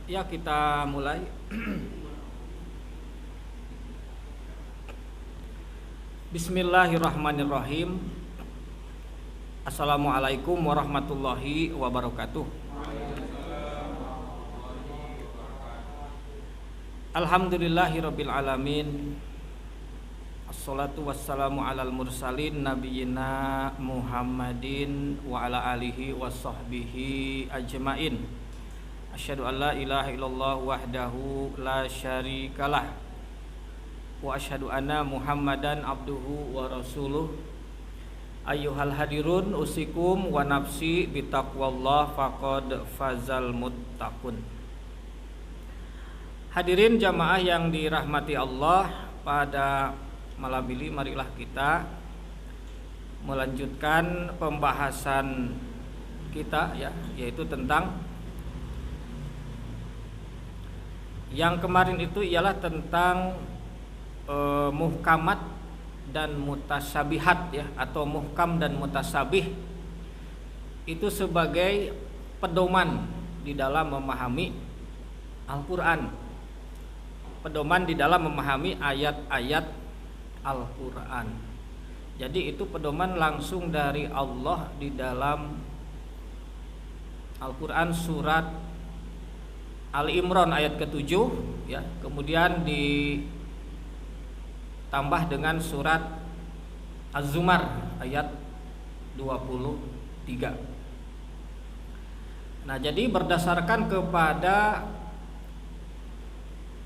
Ya, kita mulai. Bismillahirrahmanirrahim. Assalamualaikum warahmatullahi wabarakatuh. Alhamdulillahirabbil alamin. Assalatu wassalamu alal mursalin nabiyina Muhammadin wa ala alihi washabbihi ajmain. Asyhadu an la ilaha illallah wahdahu la syarikalah wa asyhadu anna Muhammadan abduhu wa rasuluh. Ayyuhal hadirun usikum wa nafsi bitaqwallah faqad fazal muttaqun. Hadirin jamaah yang dirahmati Allah, pada malam ini marilah kita melanjutkan pembahasan kita yaitu tentang yang kemarin itu ialah tentang muhkamat dan mutasabihat atau muhkam dan mutasabih itu sebagai pedoman di dalam memahami Al-Qur'an. Pedoman di dalam memahami ayat-ayat Al-Qur'an. Jadi itu pedoman langsung dari Allah di dalam Al-Qur'an surat Ali Imran ayat ke-7 kemudian ditambah dengan surat Az-Zumar ayat 23. Nah, jadi berdasarkan kepada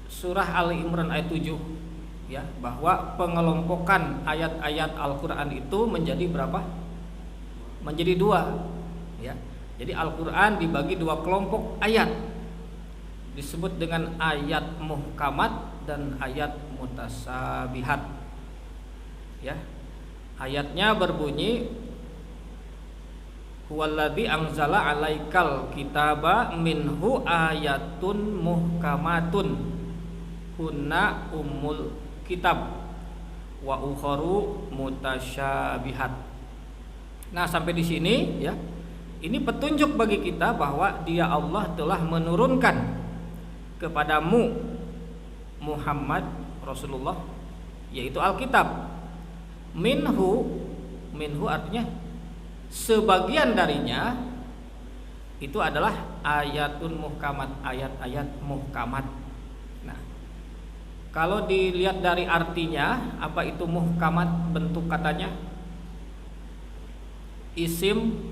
surah Ali Imran ayat 7 bahwa pengelompokan ayat-ayat Al-Qur'an itu menjadi berapa? Menjadi dua Jadi Al-Qur'an dibagi dua kelompok ayat, disebut dengan ayat muhkamat dan ayat mutasabihat. Ayatnya berbunyi huwallazi anzala 'alaikal kitaba minhu ayatun muhkamatun hunna ummul kitab wa ukharu mutasyabihat. Nah, sampai di sini ini petunjuk bagi kita bahwa Dia Allah telah menurunkan kepadamu Muhammad Rasulullah yaitu Alkitab. Minhu artinya sebagian darinya itu adalah ayatun muhkamat, ayat-ayat muhkamat. Nah, kalau dilihat dari artinya, apa itu muhkamat? Bentuk katanya isim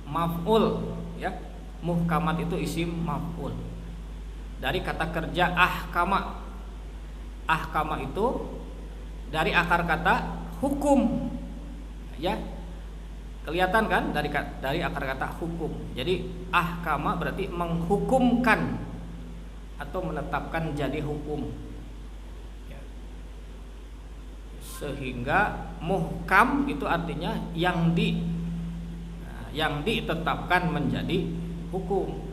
maf'ul Muhkamat itu isim maf'ul dari kata kerja ahkama. Ahkama itu dari akar kata hukum. Kelihatan kan dari akar kata hukum. Jadi ahkama berarti menghukumkan atau menetapkan jadi hukum. Sehingga muhkam itu artinya yang ditetapkan menjadi hukum.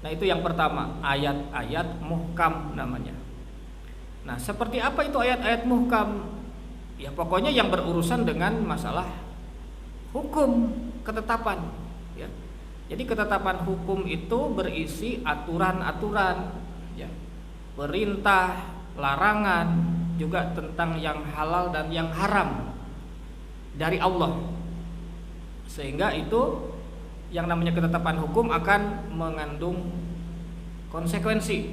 Nah, itu yang pertama, ayat-ayat muhkam namanya. Nah, seperti apa itu ayat-ayat muhkam? Pokoknya yang berurusan dengan masalah hukum, ketetapan. Jadi ketetapan hukum itu berisi aturan-aturan, perintah, larangan, juga tentang yang halal dan yang haram dari Allah. Sehingga itu yang namanya ketetapan hukum akan mengandung konsekuensi,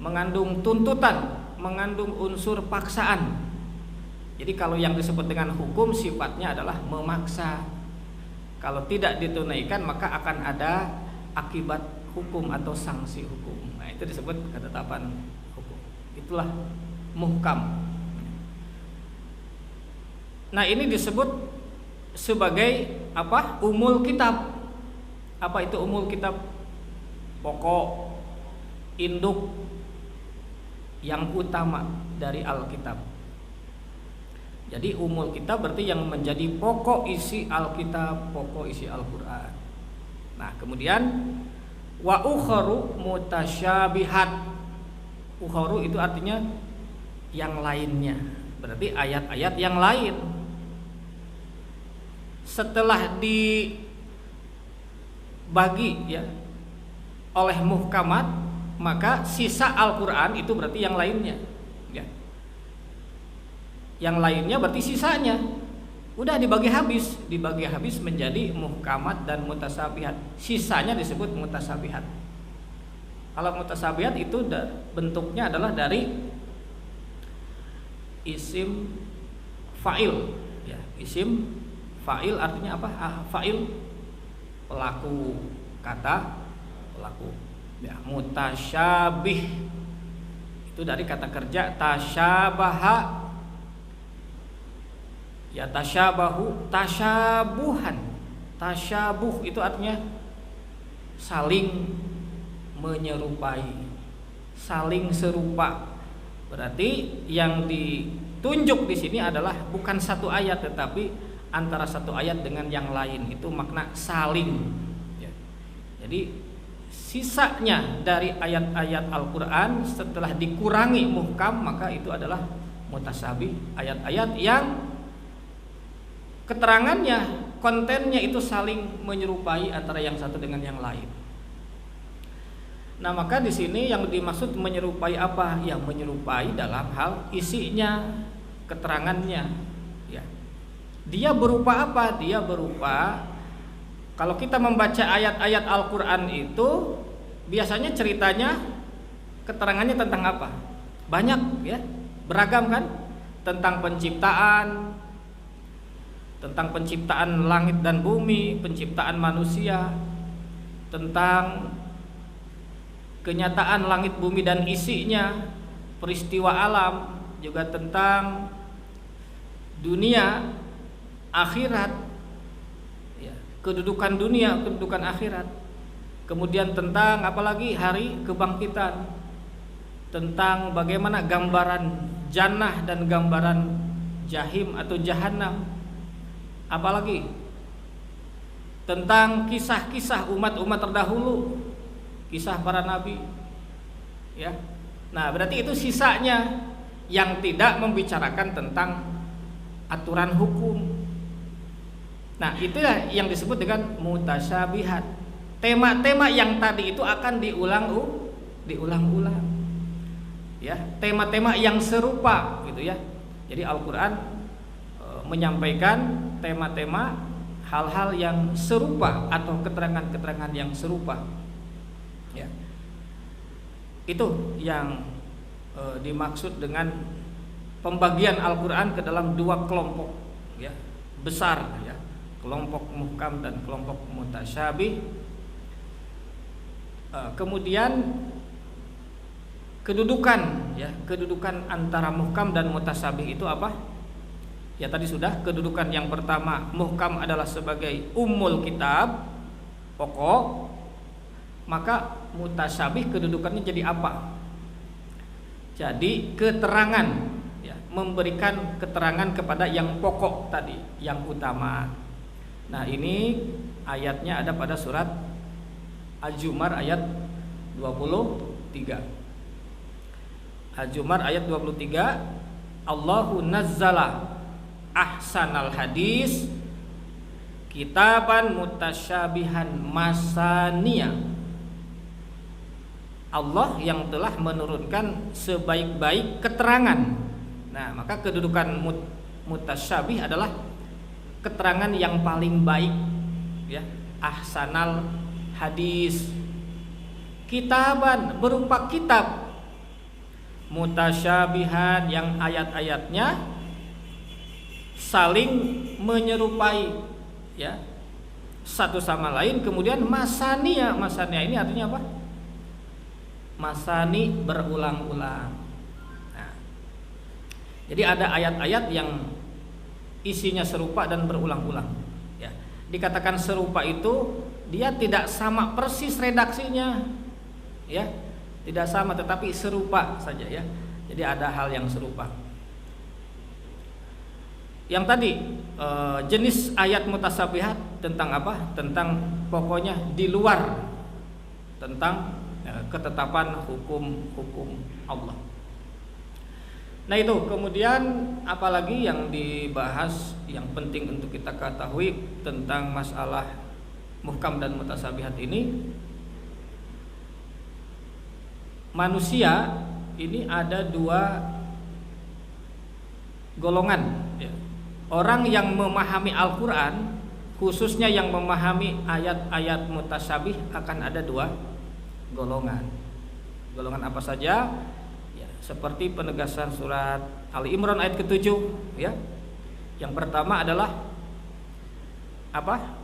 mengandung tuntutan, mengandung unsur paksaan. Jadi kalau yang disebut dengan hukum sifatnya adalah memaksa. Kalau tidak ditunaikan maka akan ada akibat hukum atau sanksi hukum. Nah, itu disebut ketetapan hukum. Itulah muhkam. Nah, ini disebut sebagai apa? Umul kitab. Apa itu umul kitab? Pokok, induk yang utama dari Alkitab. Jadi umul kitab berarti yang menjadi pokok isi Alkitab, pokok isi Al-Qur'an. Nah, kemudian wa ukharu mutasyabihat. Ukharu itu artinya yang lainnya. Berarti ayat-ayat yang lain. Setelah dibagi oleh muhkamat, maka sisa Al-Qur'an itu berarti yang lainnya. Ya. Yang lainnya berarti sisanya. Udah dibagi habis menjadi muhkamat dan mutasabihat. Sisanya disebut mutasabihat. Kalau mutasabihat itu bentuknya adalah dari isim fa'il. Ya, isim fa'il artinya apa? Fa'il pelaku kata, pelaku. Ya, mutasyabih itu dari kata kerja tasyabaha. Ya, tasyabahu, tasyabuhan. Tasyabuh itu artinya saling menyerupai, saling serupa. Berarti yang ditunjuk di sini adalah bukan satu ayat, tetapi antara satu ayat dengan yang lain. Itu makna saling. Ya. Jadi sisanya dari ayat-ayat Al-Quran setelah dikurangi muhkam, maka itu adalah mutasabih, ayat-ayat yang keterangannya, kontennya itu saling menyerupai antara yang satu dengan yang lain. Nah, maka di sini yang dimaksud menyerupai apa? Yang menyerupai dalam hal isinya, keterangannya. Ya. Dia berupa apa? Dia berupa, kalau kita membaca ayat-ayat Al-Quran itu biasanya ceritanya, keterangannya tentang apa? Banyak, ya, beragam kan? Tentang penciptaan langit dan bumi, penciptaan manusia, tentang kenyataan langit bumi dan isinya, peristiwa alam, juga tentang dunia, akhirat, ya, kedudukan dunia, kedudukan akhirat. Kemudian tentang apalagi hari kebangkitan, tentang bagaimana gambaran jannah dan gambaran jahim atau jahanam. Apalagi tentang kisah-kisah umat-umat terdahulu, kisah para nabi. Ya. Nah, berarti itu sisanya yang tidak membicarakan tentang aturan hukum. Nah, itulah yang disebut dengan mutasyabihat. Tema-tema yang tadi itu akan diulang-ulang. Ya, tema-tema yang serupa gitu ya. Jadi Al-Qur'an menyampaikan tema-tema hal-hal yang serupa atau keterangan-keterangan yang serupa. Ya. Itu yang dimaksud dengan pembagian Al-Qur'an ke dalam dua kelompok, ya, besar, ya. Kelompok muhkam dan kelompok mutasyabih. Kemudian kedudukan, ya, kedudukan antara muhkam dan mutasyabih itu apa? Ya, tadi sudah, kedudukan yang pertama, muhkam adalah sebagai ummul kitab, pokok. Maka mutasyabih kedudukannya jadi apa? Jadi keterangan, ya, memberikan keterangan kepada yang pokok tadi, yang utama. Nah, ini ayatnya ada pada surat Al-Zumar ayat 23. Al-Zumar ayat 23, Allahu nazzala ahsanal hadis kitaban mutasyabihan masaniya. Allah yang telah menurunkan sebaik-baik keterangan. Nah, maka kedudukan mutasyabih adalah keterangan yang paling baik, ya, ahsanal hadis. Kitaban berupa kitab, mutasyabihan yang ayat-ayatnya saling menyerupai, ya, satu sama lain. Kemudian masaniya, masaniya ini artinya apa? Masani berulang-ulang. Nah, jadi ada ayat-ayat yang isinya serupa dan berulang-ulang. Ya, dikatakan serupa itu dia tidak sama persis redaksinya, ya, tidak sama, tetapi serupa saja, ya. Jadi ada hal yang serupa. Yang tadi jenis ayat mutasyabihat tentang apa? Tentang pokoknya di luar tentang ketetapan hukum-hukum Allah. Nah, itu kemudian apalagi yang dibahas yang penting untuk kita ketahui tentang masalah muhkam dan mutasyabihat ini. manusia ini ada dua golongan ya. Orang yang memahami Al-Quran, khususnya yang memahami ayat-ayat mutasyabih, akan ada dua golongan. Golongan apa saja? Ya, seperti penegasan surat Ali Imran ayat ke-7 ya. Yang pertama adalah apa?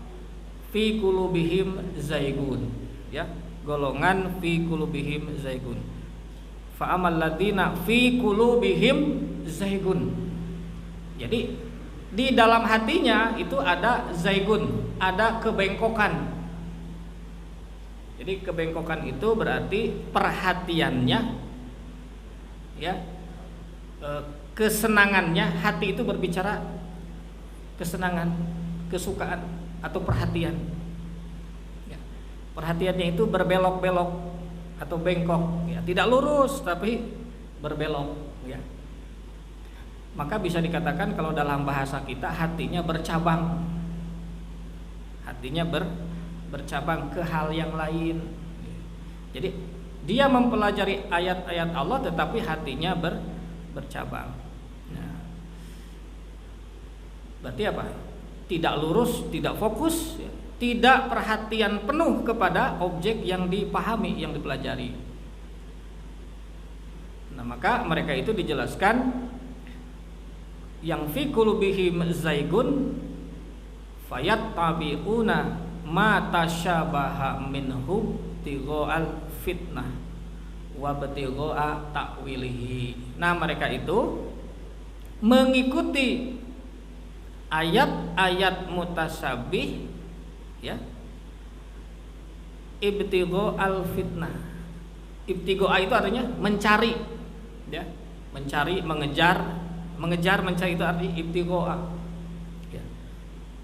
Fi qulubihim zaigun ya, golongan fi qulubihim zaigun. Fa amal ladina fi qulubihim zaigun. Jadi di dalam hatinya itu ada zaigun, ada kebengkokan. Jadi kebengkokan itu berarti perhatiannya ya, kesenangannya, hati itu berbicara kesenangan, kesukaan atau perhatian ya. Perhatiannya itu berbelok-belok atau bengkok ya, tidak lurus tapi berbelok ya. Maka bisa dikatakan kalau dalam bahasa kita hatinya bercabang. Hatinya bercabang ke hal yang lain. Jadi dia mempelajari ayat-ayat Allah tetapi hatinya bercabang. Nah, berarti apa? Tidak lurus, tidak fokus, tidak perhatian penuh kepada objek yang dipahami, yang dipelajari. Nah, maka mereka itu dijelaskan yang fi qulubihim zaigun fayattabi'una ma tasyabaha minhu tigho'al fitnah wa batigho'a ta'wilihi. Nah, mereka itu mengikuti ayat-ayat mutasyabih ya, ibtigho al fitnah. Ibtigho itu artinya mencari ya, mencari, mengejar, mencari itu arti ibtigho ya.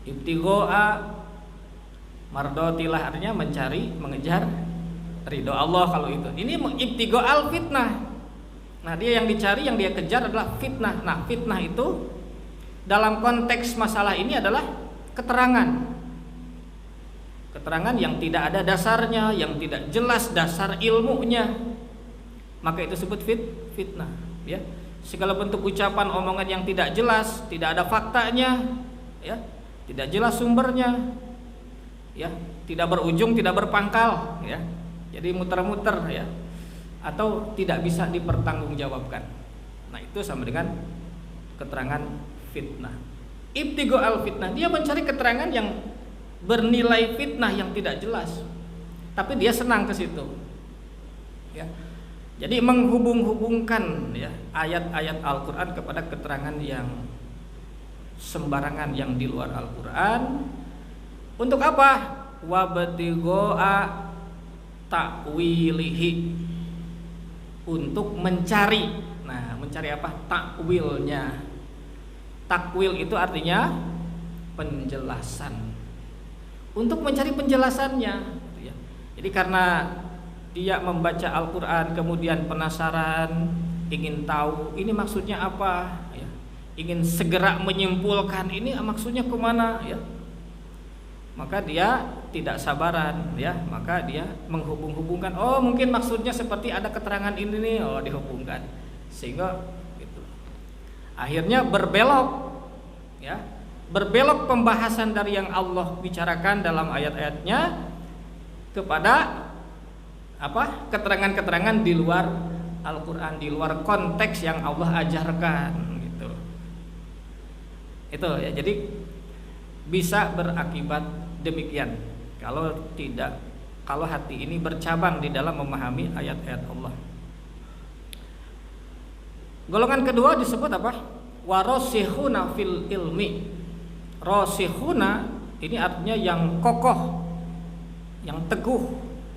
Ibtigho mardotilah artinya mencari, mengejar ridho Allah kalau itu. Ini ibtigho al fitnah. Nah, dia yang dicari, yang dia kejar adalah fitnah. Nah, fitnah itu dalam konteks masalah ini adalah keterangan yang tidak ada dasarnya, yang tidak jelas dasar ilmunya, maka itu disebut fitnah ya. Segala bentuk ucapan, omongan yang tidak jelas, tidak ada faktanya ya, tidak jelas sumbernya ya, tidak berujung, tidak berpangkal ya, jadi muter-muter ya, atau tidak bisa dipertanggungjawabkan. Nah, itu sama dengan keterangan fitnah. Ibtigho al fitnah, dia mencari keterangan yang bernilai fitnah yang tidak jelas, tapi dia senang ke situ ya. Jadi menghubung-hubungkan ya ayat-ayat Al-Quran kepada keterangan yang sembarangan, yang di luar Al-Quran. Untuk apa? Wabtigho'a ta'wilihi, untuk mencari. Nah, mencari apa? Takwilnya. Takwil itu artinya penjelasan. Untuk mencari penjelasannya ya. Jadi karena dia membaca Al-Quran kemudian penasaran, ingin tahu ini maksudnya apa ya, ingin segera menyimpulkan ini maksudnya kemana ya, maka dia tidak sabaran ya, maka dia menghubung-hubungkan, oh mungkin maksudnya seperti ada keterangan ini nih, oh dihubungkan, sehingga gitu. Akhirnya berbelok ya, berbelok pembahasan dari yang Allah bicarakan dalam ayat-ayatnya kepada apa? Keterangan-keterangan di luar Al-Quran, di luar konteks yang Allah ajarkan gitu. Itu ya, jadi bisa berakibat demikian kalau hati ini bercabang di dalam memahami ayat-ayat Allah. Golongan kedua disebut apa? Warasihuna fil ilmi. Rasihuna ini artinya yang kokoh, yang teguh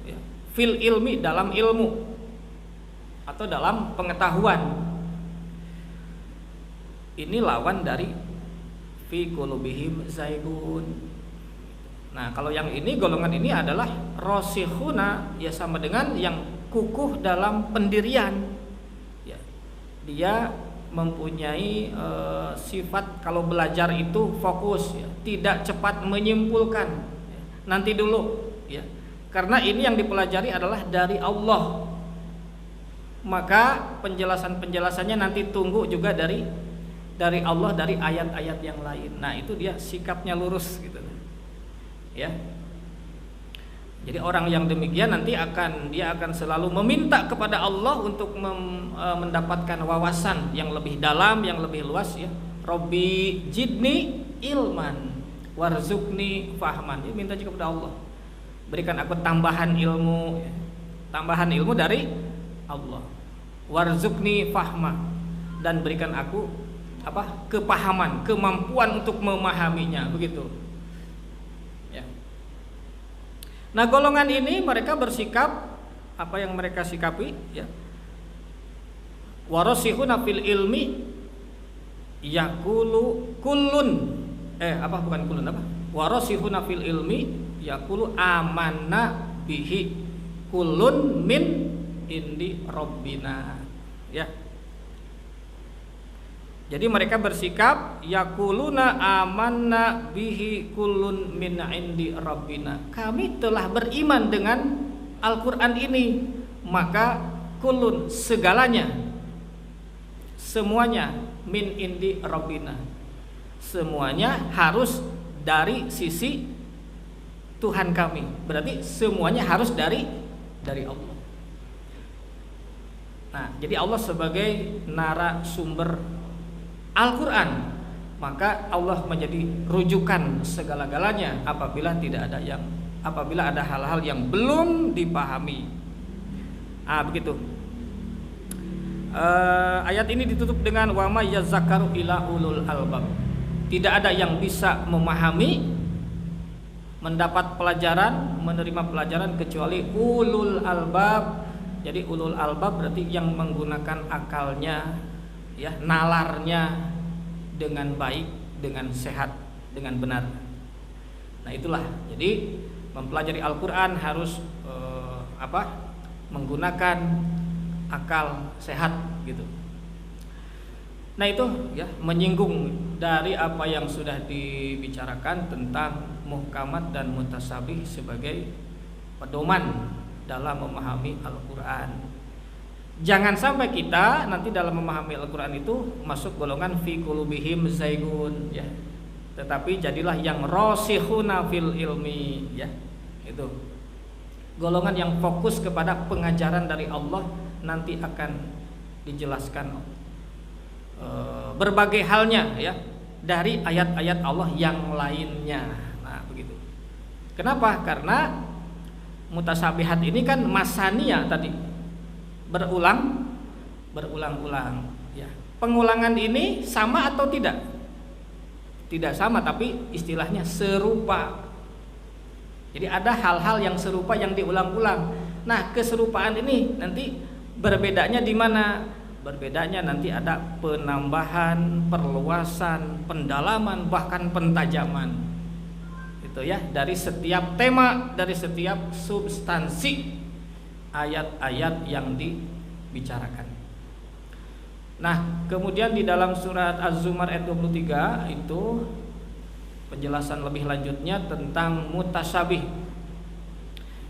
ya. Fil ilmi, dalam ilmu atau dalam pengetahuan. Ini lawan dari fi qulubihim zaigun. Nah, kalau yang ini, golongan ini adalah rasihuna, ya sama dengan yang kukuh dalam pendirian ya. Dia mempunyai sifat kalau belajar itu fokus ya, tidak cepat menyimpulkan ya. Nanti dulu ya, karena ini yang dipelajari adalah dari Allah maka penjelasannya nanti tunggu juga dari Allah, dari ayat-ayat yang lain. Nah, itu dia sikapnya lurus gitu. Ya. Jadi orang yang demikian nanti dia akan selalu meminta kepada Allah untuk mendapatkan wawasan yang lebih dalam, yang lebih luas ya. Robbi jidni ilman warzuqni fahman. Dia minta juga kepada Allah. Berikan aku tambahan ilmu, dari Allah. Warzuqni fahma, dan berikan aku kepahaman, kemampuan untuk memahaminya, begitu. Ya. Nah, golongan ini mereka bersikap apa yang mereka sikapi ya. Warasihuna fil ilmi yaqulu kullun bukan kullun warasihuna fil ilmi yaqulu amanna bihi kullun min indi rabbina ya. Jadi mereka bersikap yaquluna amanna bihi kullun min indi rabbina. Kami telah beriman dengan Al-Qur'an ini, maka kullun segalanya, semuanya min indi rabbina. Semuanya harus dari sisi Tuhan kami. Berarti semuanya harus dari Allah. Nah, jadi Allah sebagai narasumber Al-Quran, maka Allah menjadi rujukan segala-galanya apabila ada hal-hal yang belum dipahami. Begitu. Ayat ini ditutup dengan wa may yazakkaru ila ulul albab. Tidak ada yang bisa memahami, mendapat pelajaran, menerima pelajaran kecuali ulul albab. Jadi ulul albab berarti yang menggunakan akalnya, ya, nalarnya dengan baik, dengan sehat, dengan benar. Nah, itulah. Jadi mempelajari Al-Qur'an harus menggunakan akal sehat gitu. Nah, itu ya menyinggung dari apa yang sudah dibicarakan tentang muhkamat dan mutasabih sebagai pedoman dalam memahami Al-Qur'an. Jangan sampai kita nanti dalam memahami Al-Qur'an itu masuk golongan fi qulubihim zaigun ya. Tetapi jadilah yang rasikhuna fil ilmi ya. Itu. Golongan yang fokus kepada pengajaran dari Allah, nanti akan dijelaskan berbagai halnya ya dari ayat-ayat Allah yang lainnya. Nah, begitu. Kenapa? Karena mutasabihat ini kan masania tadi, berulang-ulang ya. Pengulangan ini sama atau tidak? Tidak sama, tapi istilahnya serupa. Jadi ada hal-hal yang serupa yang diulang-ulang. Nah, keserupaan ini nanti berbedanya di mana? Berbedanya nanti ada penambahan, perluasan, pendalaman, bahkan pentajaman. Itu ya, dari setiap tema, dari setiap substansi ayat-ayat yang dibicarakan. Nah, kemudian di dalam surat Az-Zumar ayat 23 itu penjelasan lebih lanjutnya tentang mutasyabih.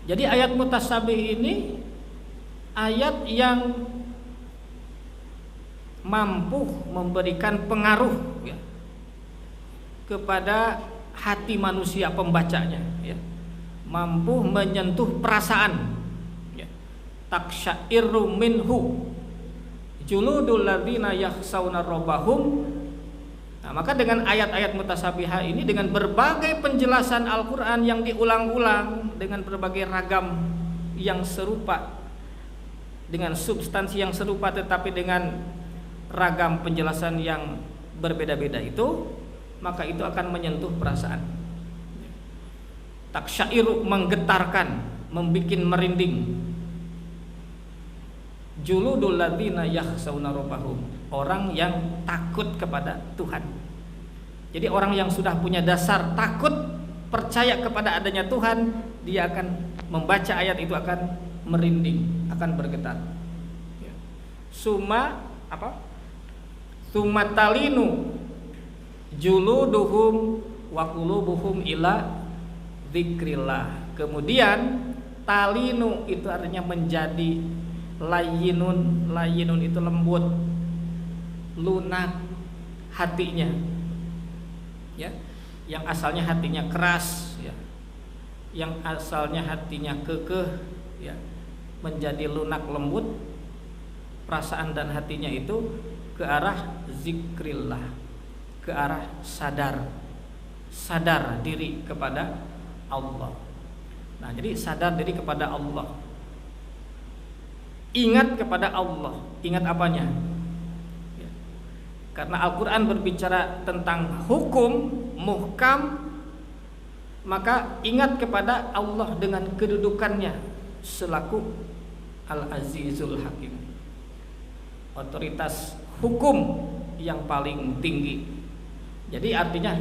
Jadi ayat mutasyabih ini ayat yang mampu memberikan pengaruh ya, kepada hati manusia pembacanya ya. Mampu menyentuh perasaan ya. Taksyairu minhu juludul ladzina yakhshawna rabbahum. Nah, maka dengan ayat-ayat mutasyabihah ini, dengan berbagai penjelasan Al-Qur'an yang diulang-ulang dengan berbagai ragam yang serupa, dengan substansi yang serupa tetapi dengan ragam penjelasan yang berbeda-beda itu, maka itu akan menyentuh perasaan. Taksyairu menggetarkan, membikin merinding. Juludul ladzina yakhshawna rabbahum, orang yang takut kepada Tuhan. Jadi orang yang sudah punya dasar takut, percaya kepada adanya Tuhan, dia akan membaca ayat itu akan merinding, akan bergetar. Sumatalinu juluduhum wa qulubuhum ila dzikrillah. Kemudian talinu itu artinya menjadi Layyinun, layyinun itu lembut, lunak hatinya, ya. Yang asalnya hatinya keras, ya. Yang asalnya hatinya kekeh, ya, menjadi lunak lembut perasaan dan hatinya itu ke arah zikrillah, ke arah sadar diri kepada Allah. Nah, jadi sadar diri kepada Allah, ingat kepada Allah. Ingat apanya? Ya. Karena Al-Quran berbicara tentang hukum muhkam, maka ingat kepada Allah dengan kedudukannya selaku Al-Azizul Hakim, otoritas hukum yang paling tinggi. Jadi artinya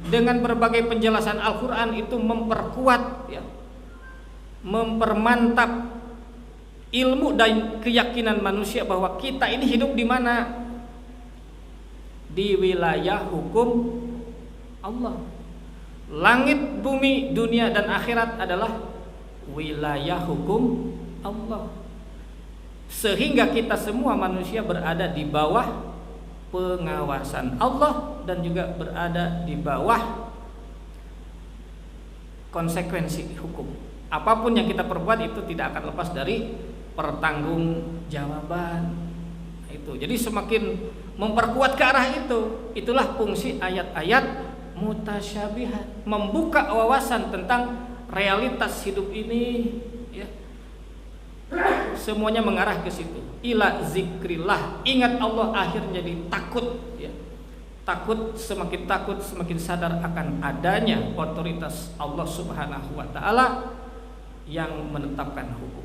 dengan berbagai penjelasan Al-Quran itu memperkuat, ya, mempermantap ilmu dan keyakinan manusia bahwa kita ini hidup di mana? Di wilayah hukum Allah. Langit, bumi, dunia dan akhirat adalah wilayah hukum Allah. Sehingga kita semua manusia berada di bawah pengawasan Allah dan juga berada di bawah konsekuensi hukum. Apapun yang kita perbuat itu tidak akan lepas dari pertanggungjawaban. Itu. Jadi semakin memperkuat ke arah itu. Itulah fungsi ayat-ayat mutasyabihat, membuka wawasan tentang realitas hidup ini, ya. Semuanya mengarah ke situ. Ila zikrillah, ingat Allah, akhirnya jadi takut, ya. Takut, semakin sadar akan adanya otoritas Allah Subhanahu wa taala yang menetapkan hukum.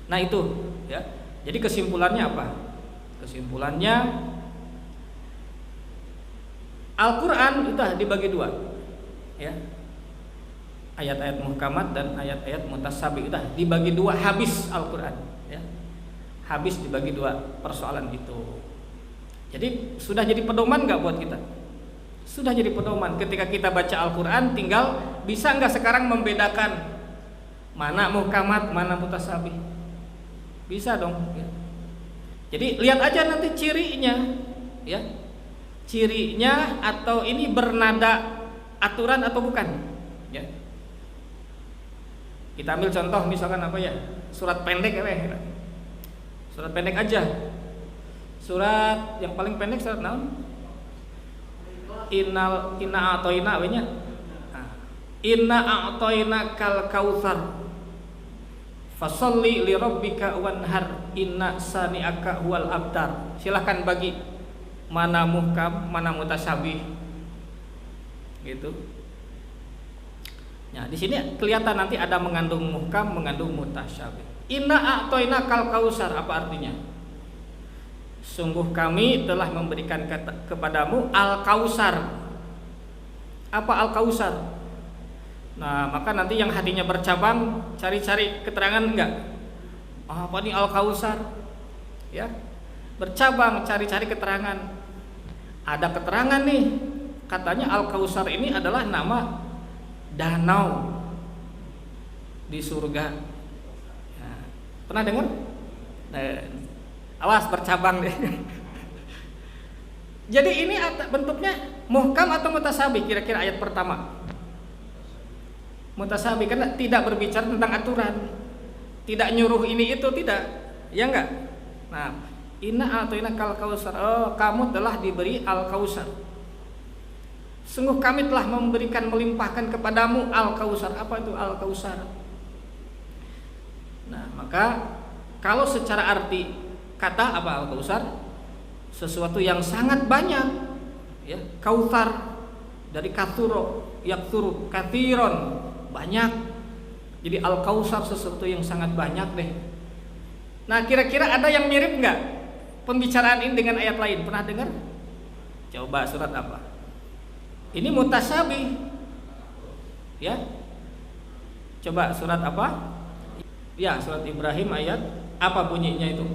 Nah, itu, ya. Jadi kesimpulannya apa? Kesimpulannya Al-Quran sudah dibagi dua, ya. Ayat-ayat muhkamat dan ayat-ayat mutasabih sudah dibagi dua, habis Al-Quran, ya. Habis dibagi dua persoalan itu. Jadi sudah jadi pedoman nggak buat kita? Sudah jadi pedoman. Ketika kita baca Al-Quran, tinggal bisa nggak sekarang membedakan mana muhkamat, mana mutasabih? Bisa dong, ya. Jadi lihat aja nanti cirinya, ya. Cirinya atau ini bernada aturan atau bukan, ya. Kita ambil contoh misalkan apa ya? Surat pendek, ya. Surat pendek aja. Surat yang paling pendek surat naon? Inna a'toina we nya. Inna a'toina kal kautsar. Fasholli li rabbika wanhar inna sani'aka huwal abtar. Silahkan bagi mana muhkam, mana mutasyabih. Gitu. Nah, di sini kelihatan nanti ada mengandung muhkam, mengandung mutasyabih. Inna a'toina kal kautsar, apa artinya? Sungguh kami telah memberikan kepadamu al-kautsar. Apa al-kautsar? Nah, maka nanti yang hatinya bercabang cari-cari keterangan enggak? Apa nih al-kautsar? Ya. Bercabang cari-cari keterangan. Ada keterangan nih. Katanya al-kautsar ini adalah nama danau di surga. Ya. Pernah dengar? Awas bercabang deh. Jadi ini bentuknya muhkam atau mutasabih kira-kira ayat pertama? Mutasabih karena tidak berbicara tentang aturan, tidak nyuruh ini itu, tidak, ya enggak? Nah, inna atau inna kal kautsar, oh kamu telah diberi al kautsar. Sungguh kami telah memberikan, melimpahkan kepadamu al kautsar. Apa itu al kautsar? Nah, maka kalau secara arti kata apa al kautsar? Sesuatu yang sangat banyak, ya. Kautsar dari katsuro, yaksuru, katsiron, banyak. Jadi al-kautsar sesuatu yang sangat banyak deh. Nah, kira-kira ada yang mirip nggak pembicaraan ini dengan ayat lain? Pernah dengar? Coba surat apa? Ini mutasyabih, ya. Coba surat apa? Ya, surat Ibrahim ayat apa bunyinya itu?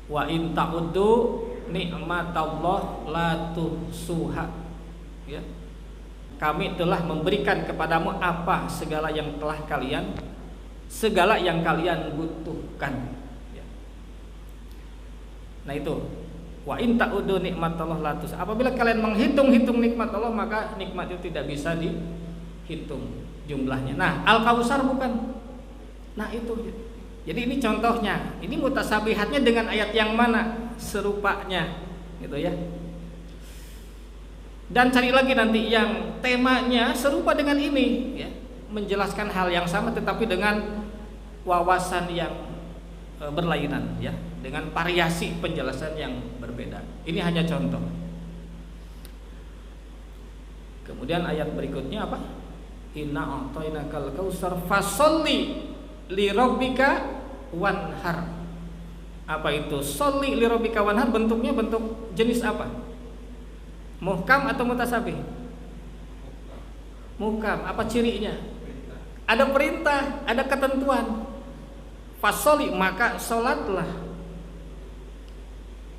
Wa in ta'uddu ni'matallah la tuhsuha, ya. Kami telah memberikan kepadamu apa segala yang telah kalian segala yang kalian butuhkan. Ya. Nah itu, wa in ta'udu nikmatallah la tus. Apabila kalian menghitung-hitung nikmat Allah, maka nikmat itu tidak bisa dihitung jumlahnya. Nah, Al-Kautsar bukan. Nah itu. Jadi ini contohnya. Ini mutasabihatnya dengan ayat yang mana serupanya, gitu ya. Dan cari lagi nanti yang temanya serupa dengan ini, ya, menjelaskan hal yang sama tetapi dengan wawasan yang berlainan, ya, dengan variasi penjelasan yang berbeda. Ini hanya contoh. Kemudian ayat berikutnya apa? Inna a'tainakal kautsar fasholli li rabbika wanhar. Apa itu sholli li rabbika wanhar? Bentuknya bentuk jenis apa? Muhkam atau mutasabih? Muhkam. Apa cirinya? Ada perintah, ada ketentuan. Fasholli, maka salatlah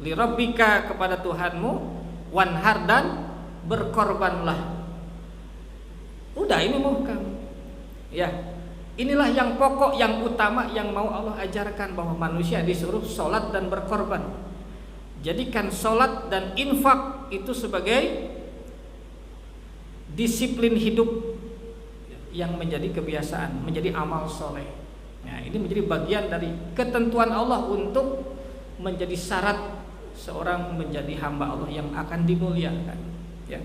li rabbika kepada Tuhanmu, wanhar, dan berkorbanlah. Udah, ini muhkam. Ya. Inilah yang pokok, yang utama yang mau Allah ajarkan, bahwa manusia disuruh sholat dan berkorban. Jadikan sholat dan infak itu sebagai disiplin hidup yang menjadi kebiasaan, menjadi amal soleh. Nah, ini menjadi bagian dari ketentuan Allah untuk menjadi syarat seorang menjadi hamba Allah yang akan dimuliakan. Ya.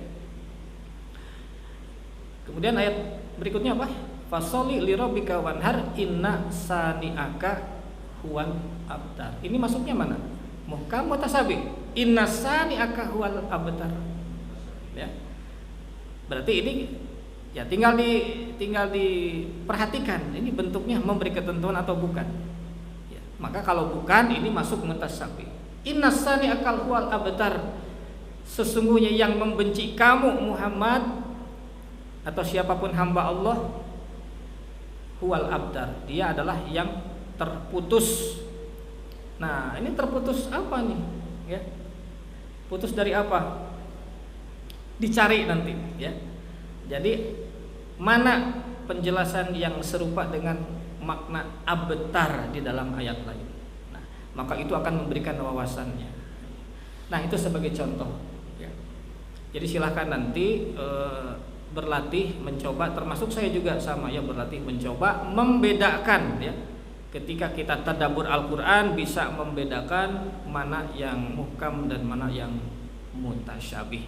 Kemudian ayat berikutnya apa? Fasholli li rabbika wanhar inna sani'aka huwal abtar. Ini masuknya mana? Muhkam mutasabih. Inna sani'aka huwal abtar. Ya. Berarti ini ya tinggal diperhatikan. Ini bentuknya memberi ketentuan atau bukan. Ya. Maka kalau bukan, ini masuk mutasabih. Inna sani'aka huwal abtar. Sesungguhnya yang membenci kamu Muhammad atau siapapun hamba Allah, huwal abtar, dia adalah yang terputus. Nah, ini terputus apa nih? Ya. Putus dari apa? Dicari nanti, ya. Jadi mana penjelasan yang serupa dengan makna abtar di dalam ayat lain? Nah, maka itu akan memberikan wawasannya. Nah, itu sebagai contoh, ya. Jadi silahkan nanti berlatih mencoba, termasuk saya juga sama, ya, berlatih mencoba membedakan, ya, ketika kita tadabbur Al-Quran bisa membedakan mana yang muhkam dan mana yang mutasyabih.